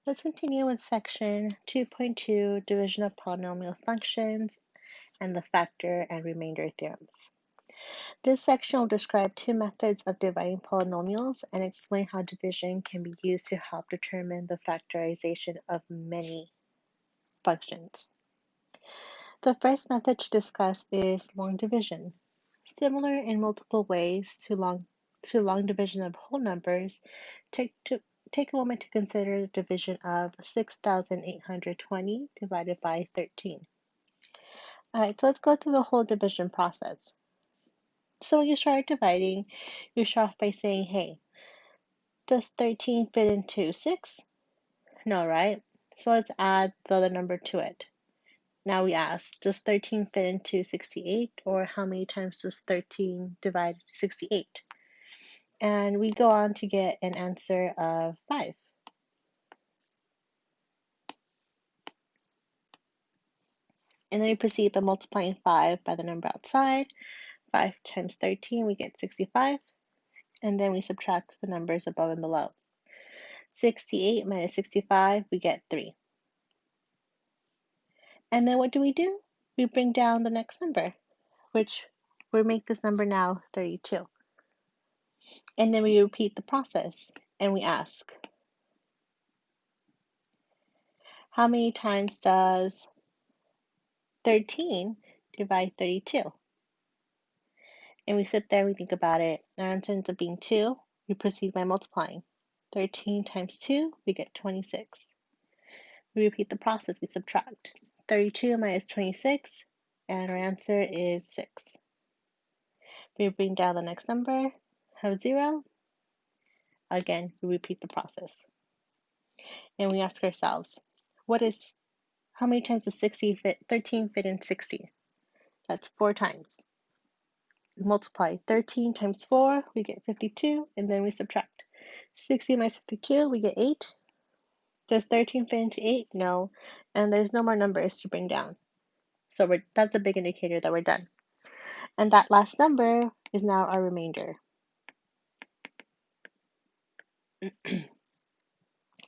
Let's continue with section 2.2, division of polynomial functions and the factor and remainder theorems. This section will describe two methods of dividing polynomials and explain how division can be used to help determine the factorization of many functions. The first method to discuss is long division. Similar in multiple ways to long division of whole numbers, take a moment to consider the division of 6,820 divided by 13. All right, so let's go through the whole division process. So when you start dividing, you start off by saying, hey, does 13 fit into 6? No, right? So let's add the other number to it. Now we ask, does 13 fit into 68? Or how many times does 13 divide 68? And we go on to get an answer of 5. And then we proceed by multiplying 5 by the number outside. 5 times 13, we get 65. And then we subtract the numbers above and below. 68 minus 65, we get 3. And then what do? We bring down the next number, which will make this number now 32. And then we repeat the process, and we ask, how many times does 13 divide 32? And we sit there and we think about it. Our answer ends up being 2. We proceed by multiplying. 13 times 2, we get 26. We repeat the process, we subtract. 32 minus 26, and our answer is 6. We bring down the next number of 0. Again, we repeat the process. And we ask ourselves, how many times does 13 fit in 60? That's 4 times. We multiply 13 times 4, we get 52, and then we subtract. 60 minus 52, we get 8. Does 13 fit into 8? No. And there's no more numbers to bring down. So that's a big indicator that we're done. And that last number is now our remainder.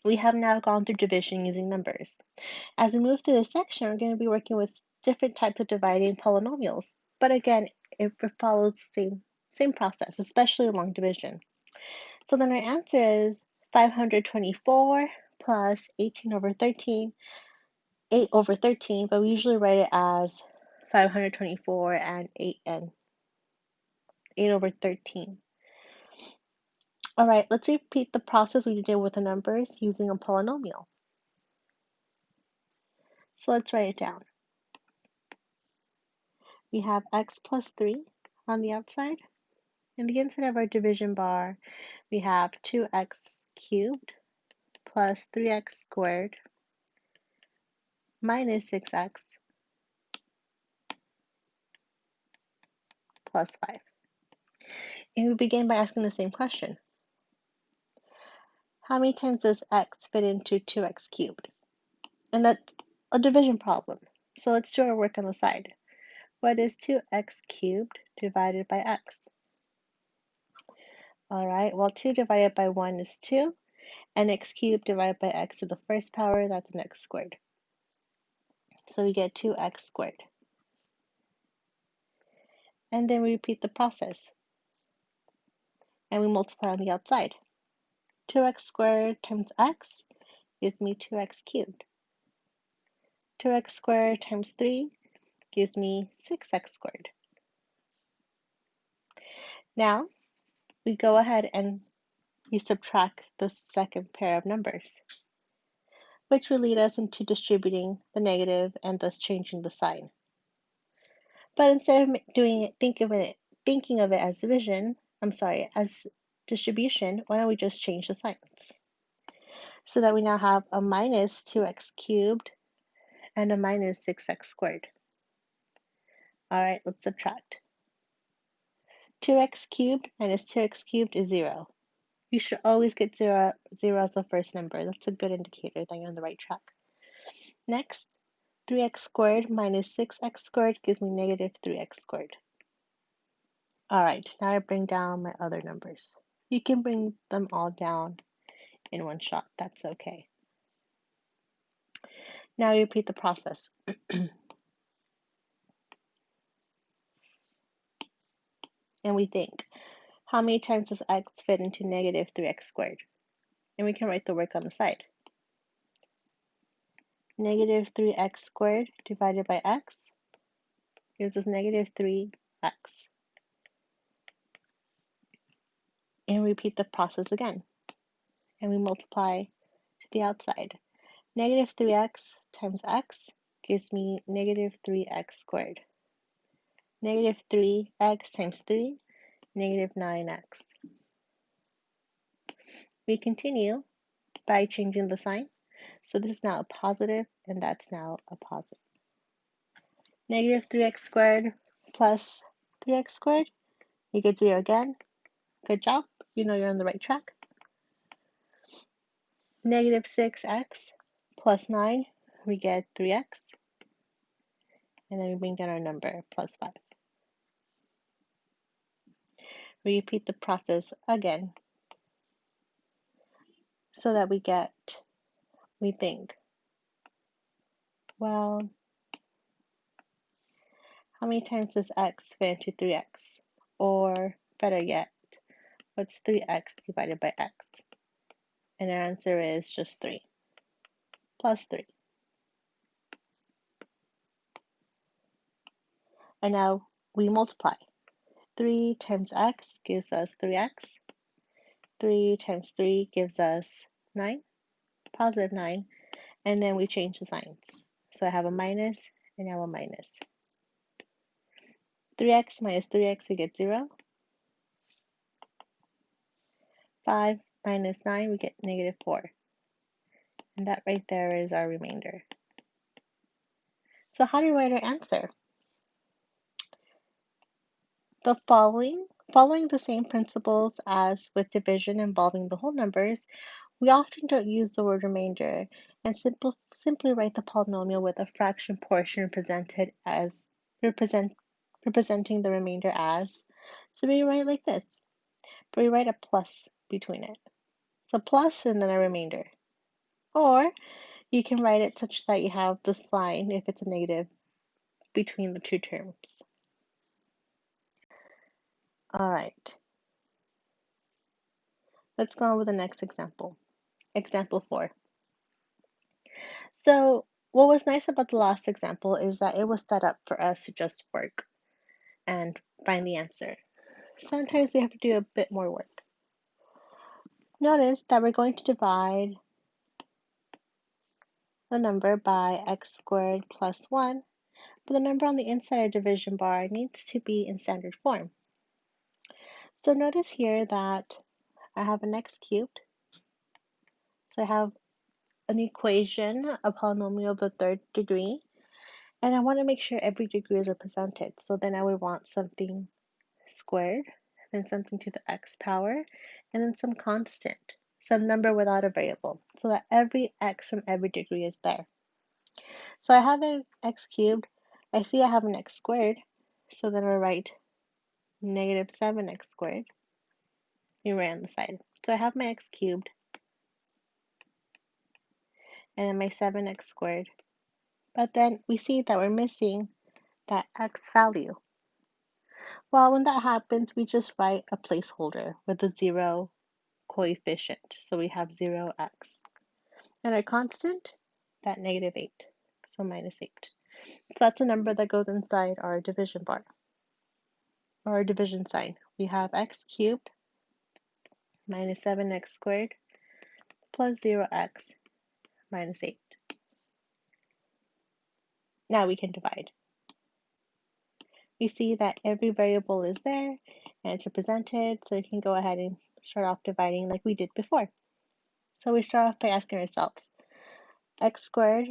We have now gone through division using numbers. As we move through this section, we're going to be working with different types of dividing polynomials. But again, it follows the same process, especially long division. So then our answer is 524 plus 18 over 13, 8 over 13, but we usually write it as 524 and 8 over 13. All right, let's repeat the process we did with the numbers using a polynomial. So let's write it down. We have x plus 3 on the outside. In the inside of our division bar, we have 2x cubed plus 3x squared minus 6x plus 5. And we begin by asking the same question. How many times does x fit into 2x cubed? And that's a division problem. So let's do our work on the side. What is 2x cubed divided by x? All right, well, 2 divided by 1 is 2, and x cubed divided by x to the first power, that's an x squared. So we get 2x squared. And then we repeat the process. And we multiply on the outside. 2x squared times x gives me 2x cubed. 2x squared times 3 gives me 6x squared. Now, we go ahead and we subtract the second pair of numbers, which will lead us into distributing the negative and thus changing the sign. But instead of thinking of it as as distribution, why don't we just change the signs? So that we now have a minus 2x cubed and a minus 6x squared. All right, let's subtract. 2x cubed minus 2x cubed is 0. You should always get 0 as the first number. That's a good indicator that you're on the right track. Next, 3x squared minus 6x squared gives me negative 3x squared. All right, now I bring down my other numbers. You can bring them all down in one shot. That's okay. Now we repeat the process. And we think, how many times does x fit into negative 3x squared? And we can write the work on the side. Negative 3x squared divided by x gives us negative 3x. And repeat the process again. And we multiply to the outside. Negative 3x times x gives me negative 3x squared. Negative 3x times 3, negative 9x. We continue by changing the sign. So this is now a positive, and that's now a positive. Negative 3x squared plus 3x squared, you get 0 again. Good job. You know you're on the right track. Negative 6x plus 9, we get 3x. And then we bring down our number, plus 5. We repeat the process again so that we think, well, how many times does x fit into 3x? Or better yet, what's 3x divided by x? And our answer is just 3, plus 3. And now we multiply. 3 times x gives us 3x. 3 times 3 gives us 9, positive 9. And then we change the signs. So I have a minus and now a minus. 3x minus 3x, we get 0. 5 minus 9, we get negative 4. And that right there is our remainder. So how do we write our answer? Following the same principles as with division involving the whole numbers, we often don't use the word remainder and simply write the polynomial with a fraction portion representing the remainder as. So we write like this, but we write a plus between it. So plus and then a remainder. Or you can write it such that you have the sign, if it's a negative, between the two terms. All right. Let's go on with the next example. Example 4. So what was nice about the last example is that it was set up for us to just work and find the answer. Sometimes we have to do a bit more work. Notice that we're going to divide the number by x squared plus 1, but the number on the inside of division bar needs to be in standard form. So notice here that I have an x cubed. So I have an equation, a polynomial of the third degree, and I want to make sure every degree is represented. So then I would want something squared, then something to the x power, and then some constant, some number without a variable, so that every x from every degree is there. So I have an x cubed. I see I have an x squared, so then I write negative 7x squared. You write on the side. So I have my x cubed, and then my 7x squared. But then we see that we're missing that x value. Well, when that happens, we just write a placeholder with a 0 coefficient. So we have 0x. And our constant, that negative 8. So minus 8. So that's a number that goes inside our division bar, or our division sign. We have x cubed minus 7x squared plus 0x minus 8. Now we can divide. We see that every variable is there and it's represented, so we can go ahead and start off dividing like we did before. So we start off by asking ourselves, x squared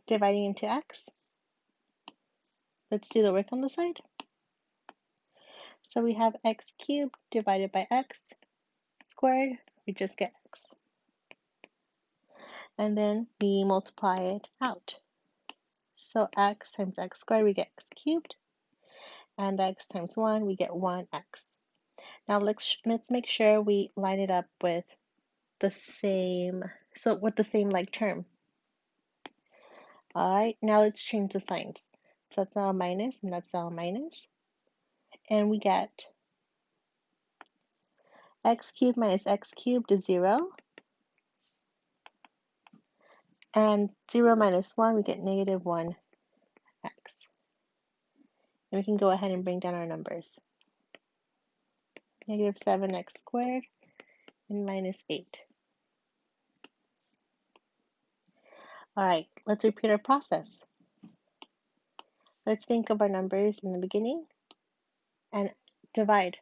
dividing into x. Let's do the work on the side. So we have x cubed divided by x squared, we just get x. And then we multiply it out. So x times x squared, we get x cubed. And x times 1, we get 1x. Now let's make sure we line it up with the same like term. All right, now let's change the signs. So that's now a minus, and that's now a minus. And we get x cubed minus x cubed is 0. And 0 minus 1, we get negative 1x. And we can go ahead and bring down our numbers. Negative 7x squared and minus 8. All right, let's repeat our process. Let's think of our numbers in the beginning and divide.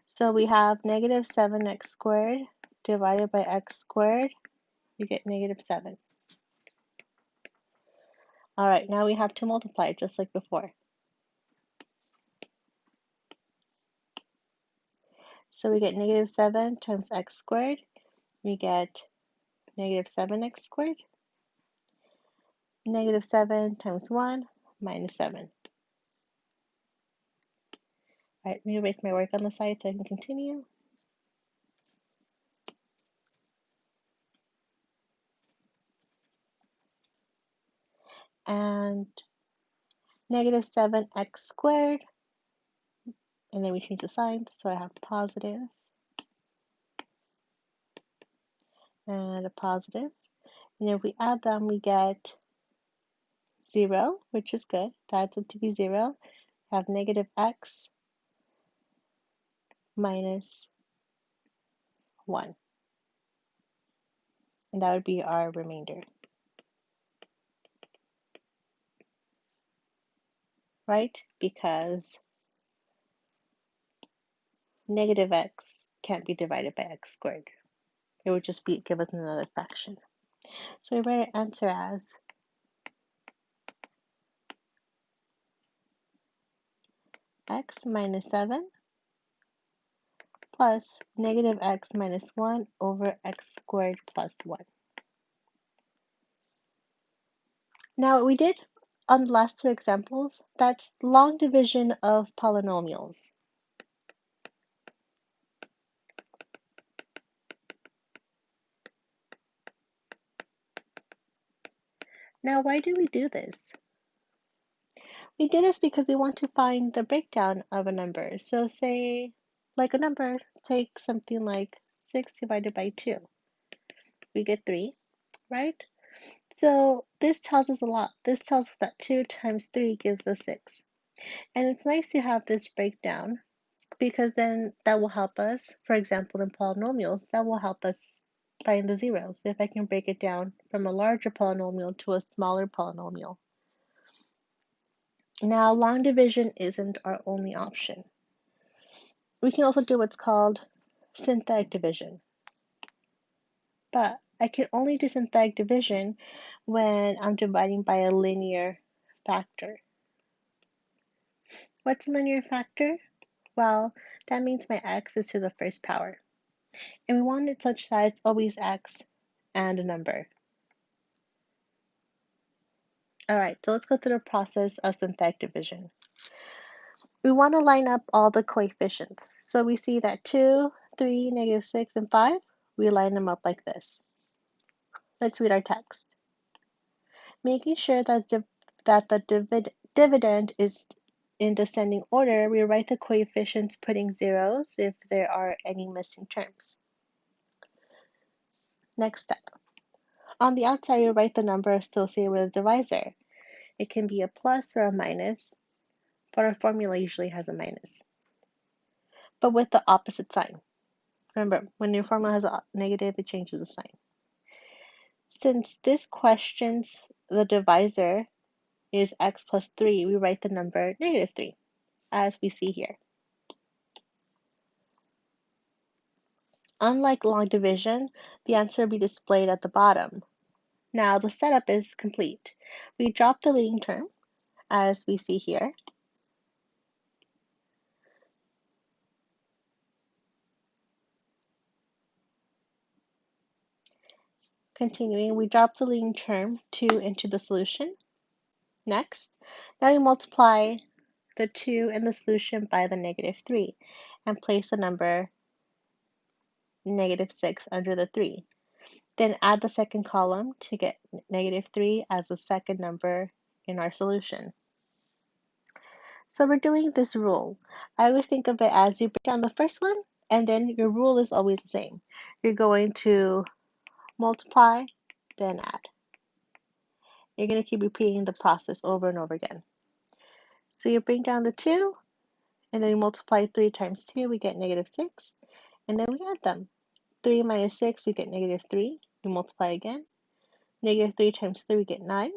So we have negative 7x squared divided by x squared, you get negative 7. All right, now we have to multiply just like before. So we get negative 7 times x squared, we get negative 7x squared. Negative 7 times 1 minus 7. All right, let me erase my work on the side so I can continue. And negative 7x squared, and then we change the signs, so I have positive and a positive. And if we add them, we get 0, which is good. That adds up to be 0. We have negative x minus 1. And that would be our remainder. Right? Because negative x can't be divided by x squared. It would just give us another fraction. So we write our answer as x minus 7 plus negative x minus 1 over x squared plus 1. Now what we did on the last two examples, that's long division of polynomials. Now why do we do this? We do this because we want to find the breakdown of a number. So say, like a number, take something like 6 divided by 2. We get 3, right? So this tells us a lot. This tells us that 2 times 3 gives us 6. And it's nice to have this breakdown because then that will help us, for example, in polynomials, that will help us find the zeros. If I can break it down from a larger polynomial to a smaller polynomial. Now, long division isn't our only option. We can also do what's called synthetic division. But I can only do synthetic division when I'm dividing by a linear factor. What's a linear factor? Well, that means my x is to the first power. And we want it such that it's always x and a number. All right, so let's go through the process of synthetic division. We want to line up all the coefficients. So we see that 2, 3, negative 6, and 5, we line them up like this. Let's read our text. Making sure that the dividend is in descending order, we write the coefficients putting zeros if there are any missing terms. Next step. On the outside, we write the number associated with a divisor. It can be a plus or a minus, but our formula usually has a minus. But with the opposite sign. Remember, when your formula has a negative, it changes the sign. Since this questions the divisor is x plus 3, we write the number negative 3, as we see here. Unlike long division, the answer will be displayed at the bottom. Now the setup is complete. We drop the leading term, as we see here. Continuing, we drop the leading term 2 into the solution. Next, now we multiply the 2 in the solution by the negative 3 and place the number negative 6 under the 3. Then add the second column to get negative 3 as the second number in our solution. So we're doing this rule. I always think of it as you break down the first one, and then your rule is always the same. You're going to multiply, then add. You're going to keep repeating the process over and over again. So you bring down the 2, and then we multiply 3 times 2, we get negative 6, and then we add them. 3 minus 6, we get negative 3. We multiply again. Negative 3 times 3, we get 9.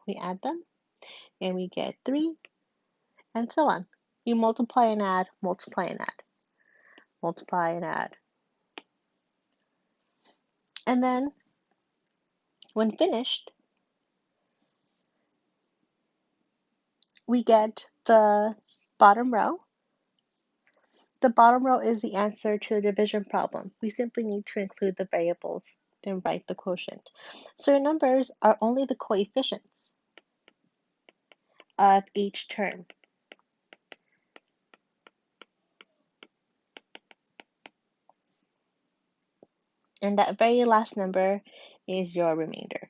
We add them, and we get 3, and so on. You multiply and add, multiply and add, multiply and add. And then, when finished, we get the bottom row. The bottom row is the answer to the division problem. We simply need to include the variables, then write the quotient. So your numbers are only the coefficients of each term. And that very last number is your remainder.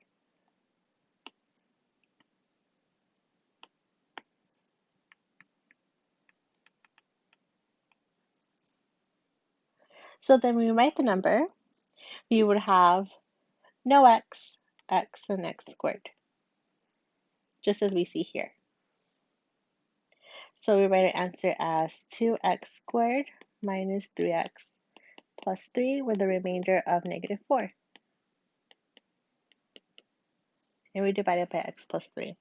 So then when we write the number, we would have no x, x, and x squared, just as we see here. So we write our answer as 2x squared minus 3x plus 3 with a remainder of negative 4. And we divide it by x plus 3.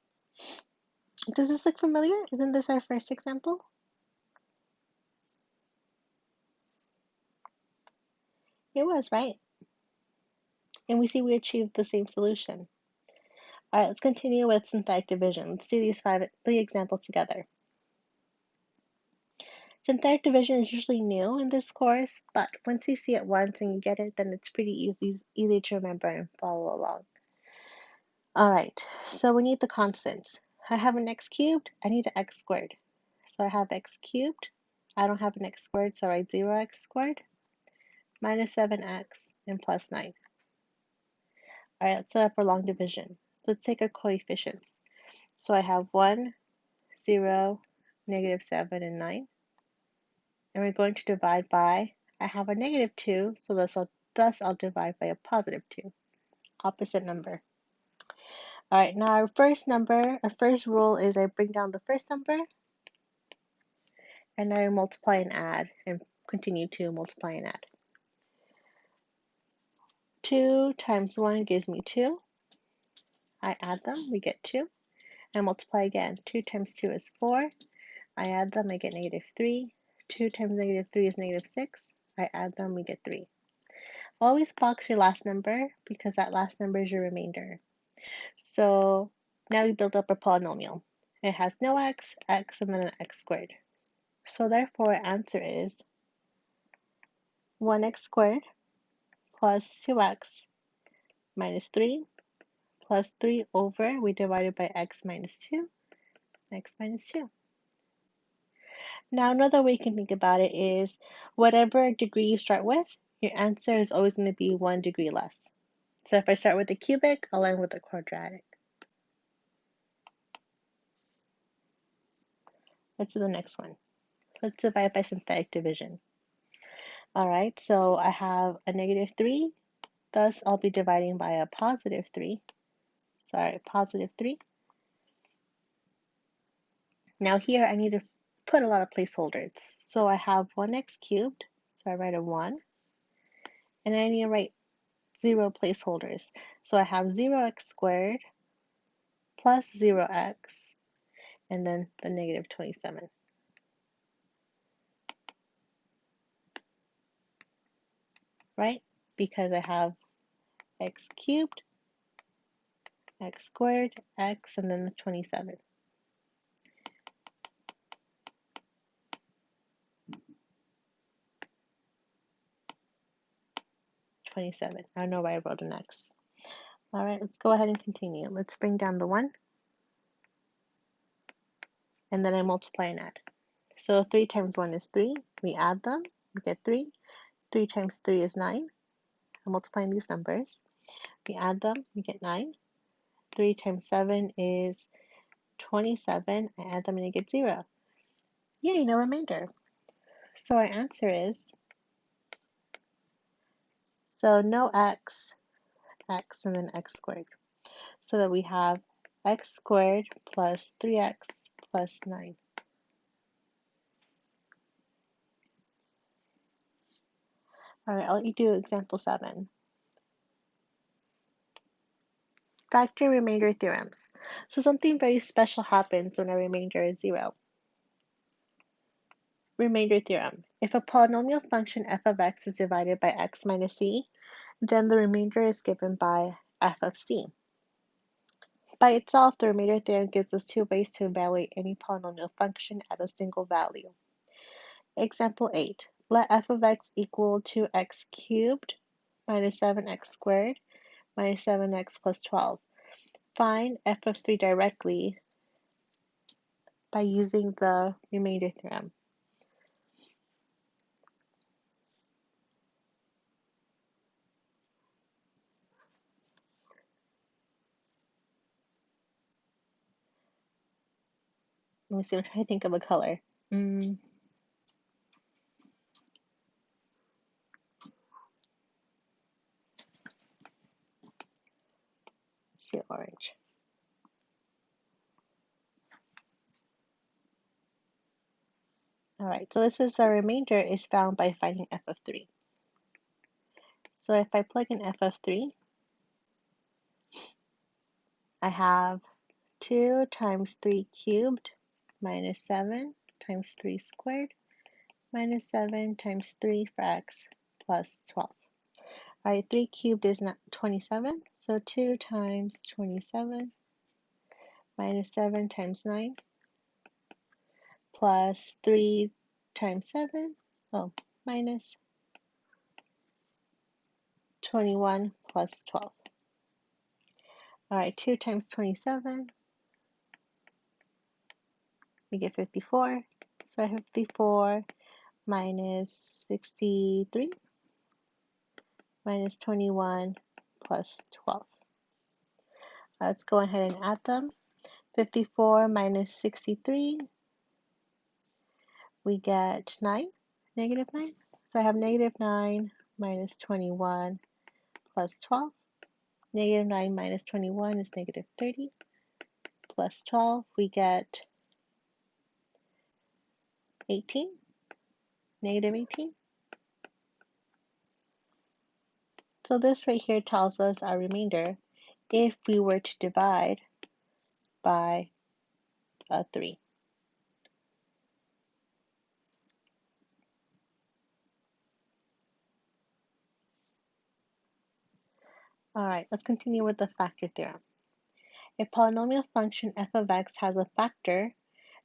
Does this look familiar? Isn't this our first example? It was, right? And we see we achieved the same solution. All right, let's continue with synthetic division. Let's do these three examples together. Synthetic division is usually new in this course, but once you see it once and you get it, then it's pretty easy to remember and follow along. All right, so we need the constants. I have an x cubed, I need an x squared. So I have x cubed, I don't have an x squared, so I write 0x squared, minus 7x, and plus 9. All right, let's set up our long division. So let's take our coefficients. So I have 1, 0, negative 7, and 9. And we're going to divide by, I have a negative 2, so thus I'll divide by a positive 2. Opposite number. All right, now our first rule is I bring down the first number, and I multiply and add, and continue to multiply and add. 2 times 1 gives me 2. I add them, we get 2. I multiply again. 2 times 2 is 4. I add them, I get negative 3. 2 times negative 3 is negative 6. I add them, we get 3. Always box your last number because that last number is your remainder. So now we build up a polynomial. It has no x, x, and then an x squared. So therefore, our answer is 1x squared plus 2x minus 3 plus 3 over, we divided by x minus 2, x minus 2. Now another way you can think about it is whatever degree you start with, your answer is always going to be 1 degree less. So if I start with the cubic, I'll end with the quadratic. Let's do the next one. Let's divide by synthetic division. All right, so I have a negative 3, thus I'll be dividing by a positive 3. Positive 3. Now here I need to put a lot of placeholders. So I have 1x cubed, so I write a 1. And I need to write 0 placeholders. So I have 0x squared plus 0x, and then the negative 27. Right? Because I have x cubed, x squared, x, and then the 27. I don't know why I wrote an x. All right, let's go ahead and continue. Let's bring down the 1, and then I multiply and add. So 3 times 1 is 3. We add them, we get 3. 3 times 3 is 9. I'm multiplying these numbers. We add them, we get 9. 3 times 7 is 27. I add them and I get 0. Yay, no remainder. So our answer is, so no x, and then x squared. So that we have x squared plus 3x plus 9. All right, I'll let you do example 7. Factor remainder theorems. So something very special happens when a remainder is 0. Remainder theorem. If a polynomial function f of x is divided by x minus c, then the remainder is given by f of c. By itself, the remainder theorem gives us two ways to evaluate any polynomial function at a single value. Example 8. Let f of x equal to x cubed minus 7x squared minus 7x plus 12. Find f of 3 directly by using the remainder theorem. Let me see, I'm trying to think of a color. Let's see, orange. All right, so this is the remainder is found by finding f of 3. So if I plug in f of 3, I have 2 times 3 cubed minus 7 times 3 squared minus 7 times 3 for x plus 12. All right, 3 cubed is not 27, so 2 times 27 minus 7 times 9 plus 3 times 7, minus 21 plus 12. All right, 2 times 27, we get 54. So I have 54 minus 63 minus 21 plus 12. Let's go ahead and add them. 54 minus 63, we get 9, negative 9. So I have negative 9 minus 21 plus 12. Negative 9 minus 21 is negative 30 plus 12. We get 18, negative 18. So this right here tells us our remainder if we were to divide by 3. All right, let's continue with the factor theorem. A polynomial function f of x has a factor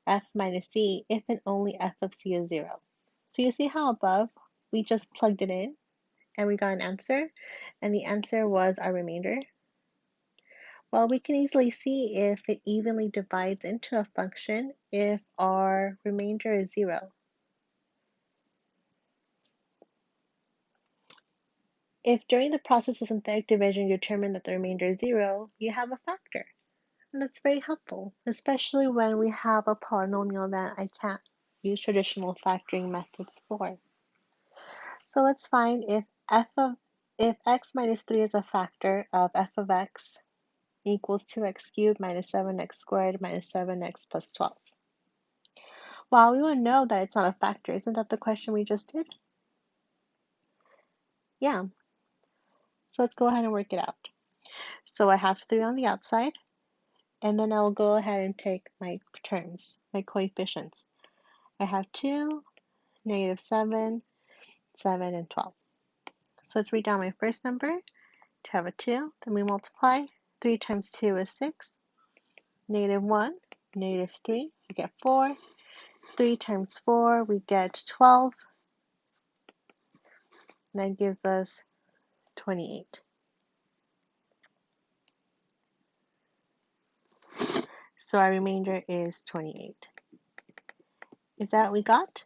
f minus c if and only f of c is 0. So you see how above we just plugged it in and we got an answer, and the answer was our remainder. Well, we can easily see if it evenly divides into a function if our remainder is 0. If during the process of synthetic division you determine that the remainder is 0, you have a factor. And that's very helpful, especially when we have a polynomial that I can't use traditional factoring methods for. So let's find if x minus 3 is a factor of f of x equals 2x cubed minus 7x squared minus 7x plus 12. Well, we would know that it's not a factor. Isn't that the question we just did? Yeah. So let's go ahead and work it out. So I have 3 on the outside, and then I'll go ahead and take my terms, my coefficients. I have 2, negative 7, 7, and 12. So let's read down my first number to have a 2. Then we multiply. 3 times 2 is 6. Negative 1, negative 3, we get 4. 3 times 4, we get 12. And that gives us 28. So our remainder is 28. Is that what we got?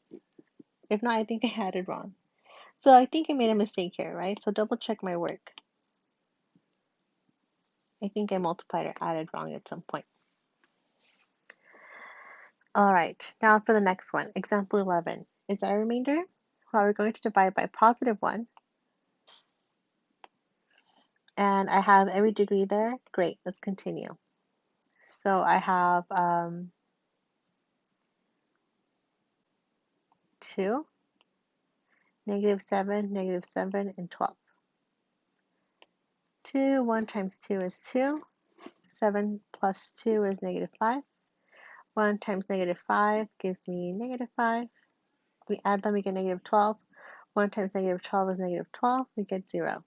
If not, I think I had it wrong. So I think I made a mistake here, right? So double check my work. I think I multiplied or added wrong at some point. All right, now for the next one. Example 11. Is that a remainder? Well, we're going to divide by positive 1. And I have every degree there. Great, let's continue. So I have 2, -7, -7, and 12. 2, 1 times 2 is 2. 7 plus 2 is -5. 1 times -5 gives me -5. We add them, we get -12. 1 times -12 is -12. We get 0.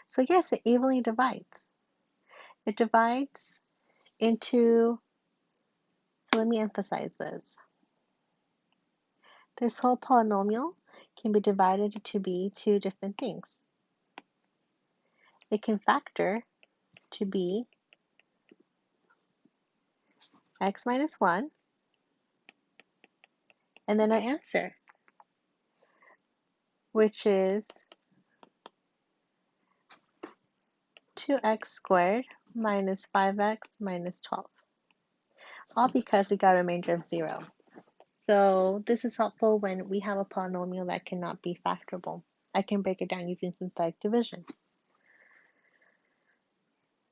So yes, it evenly divides. It divides into, so let me emphasize this. This whole polynomial can be divided to be two different things. It can factor to be x minus 1, and then our answer, which is 2x squared minus 5x minus 12. All because we got a remainder of 0. So this is helpful when we have a polynomial that cannot be factorable. I can break it down using synthetic division.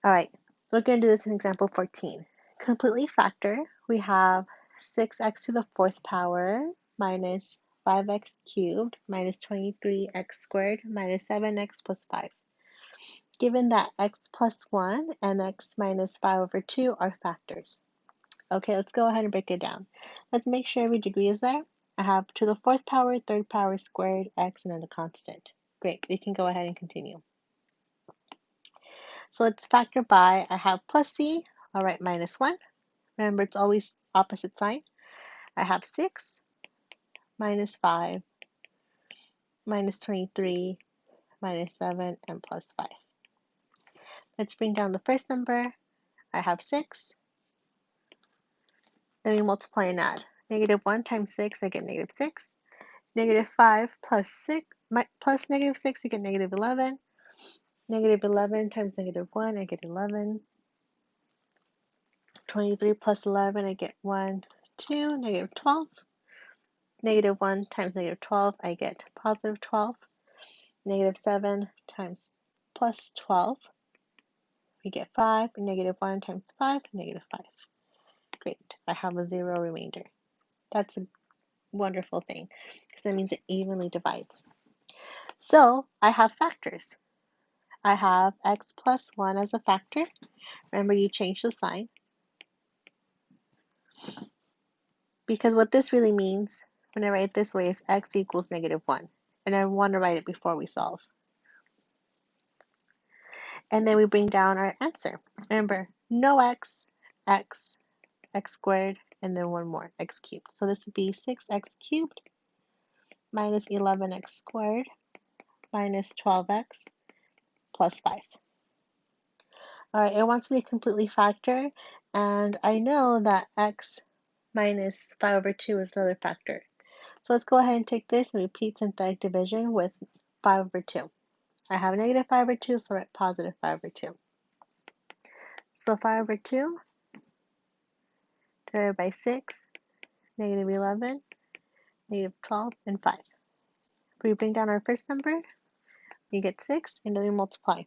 All right, we're going to do this in example 14. Completely factor, we have 6x to the 4th power minus 5x cubed minus 23x squared minus 7x plus 5. Given that x plus 1 and x minus 5 over 2 are factors. Okay, let's go ahead and break it down. Let's make sure every degree is there. I have to the 4th power, 3rd power squared, x, and then a constant. Great, we can go ahead and continue. So let's factor by, I have plus c, all right, minus 1. Remember, it's always opposite sign. I have 6, minus 5, minus 23, minus 7, and plus 5. Let's bring down the first number. I have 6. Then we multiply and add. -1 times 6, I get -6. -5 plus 6, plus -6, I get -11. -11 times -1, I get 11. 23 plus 11, I get 1, 2, -12. -1 times -12, I get positive 12. -7 times plus 12, we get 5. -1 times 5, -5. Great, I have a 0 remainder. That's a wonderful thing because that means it evenly divides. So I have factors. I have x plus 1 as a factor. Remember, you change the sign. Because what this really means when I write it this way is x equals -1. And I want to write it before we solve. And then we bring down our answer. Remember, no x, x squared, and then one more, x cubed. So this would be 6x cubed minus 11x squared minus 12x plus 5. All right, it wants me to completely factor, and I know that x minus 5 over 2 is another factor. So let's go ahead and take this and repeat synthetic division with 5 over 2. I have -5 over 2, so write positive 5 over 2. So 5 over 2 divided by 6, -11, -12, and 5. If we bring down our first number, we get 6, and then we multiply.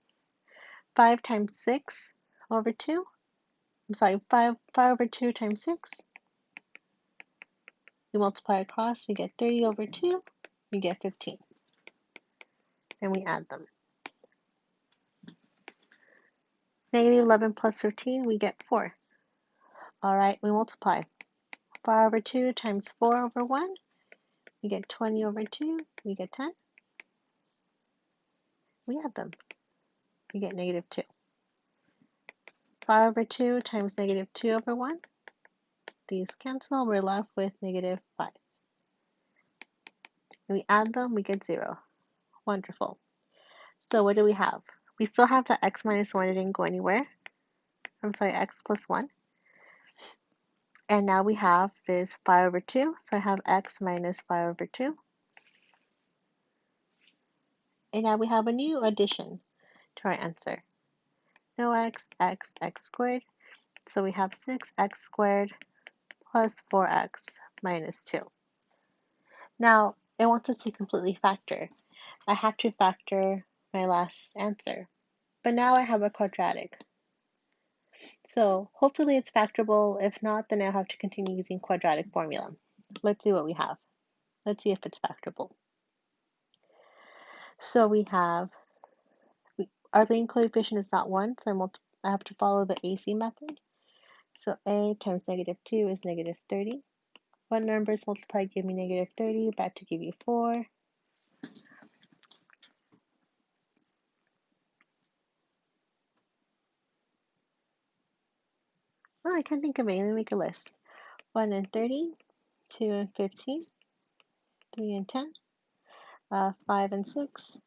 5 times 6 over 2, 5 over 2 times 6. We multiply across, we get 30 over 2, we get 15. And we add them. -11 plus 15, we get 4. All right, we multiply. 5 over 2 times 4 over 1, we get 20 over 2, we get 10. We add them. We get -2. 5 over 2 times -2 over 1. These cancel, we're left with -5. And we add them, we get 0. Wonderful. So what do we have? We still have the x minus 1, it didn't go anywhere. I'm sorry, x plus 1. And now we have this 5 over 2, so I have x minus 5 over 2. And now we have a new addition to our answer. no x, x squared. So we have 6x squared plus 4x minus 2. Now, it wants us to completely factor. I have to factor my last answer. But now I have a quadratic. So hopefully it's factorable. If not, then I'll have to continue using quadratic formula. Let's see what we have. Let's see if it's factorable. So we have, our leading coefficient is not 1, so I have to follow the AC method. So a times negative 2 is negative 30. What numbers multiplied give me negative 30? Back to give you 4. Oh, I can't think of any. Let me make a list. 1 and 30, 2 and 15, 3 and 10, 5 and 6.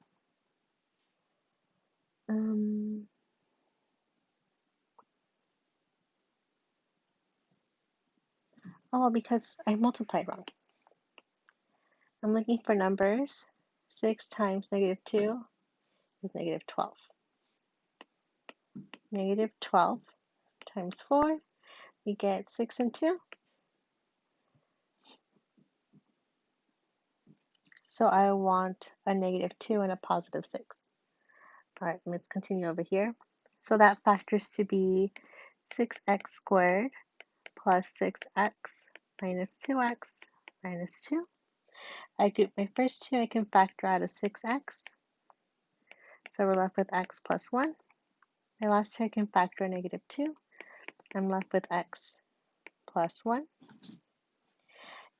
Oh, because I multiplied wrong. I'm looking for numbers. 6 times negative 2 is negative 12. Negative 12 times 4, we get 6 and 2. So I want a negative 2 and a positive 6. All right, let's continue over here. So that factors to be 6x squared plus 6x minus 2x minus 2. I group my first two, I can factor out a 6x. So we're left with x plus 1. My last two, I can factor a negative 2. I'm left with x plus 1.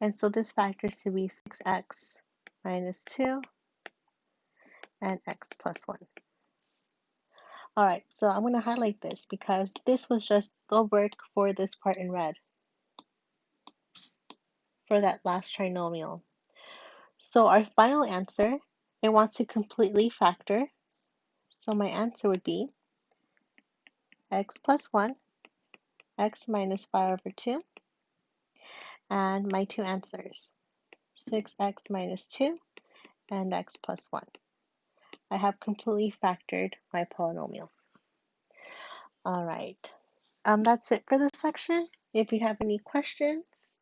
And so this factors to be 6x minus 2 and x plus 1. All right, so I'm going to highlight this because this was just the work for this part in red for that last trinomial. So our final answer, it wants to completely factor. So my answer would be x plus 1, x minus 5 over 2, and my two answers, 6x minus 2 and x plus 1. I have completely factored my polynomial. All right, that's it for this section. If you have any questions,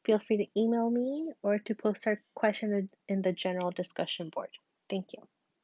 feel free to email me or to post our question in the general discussion board. Thank you.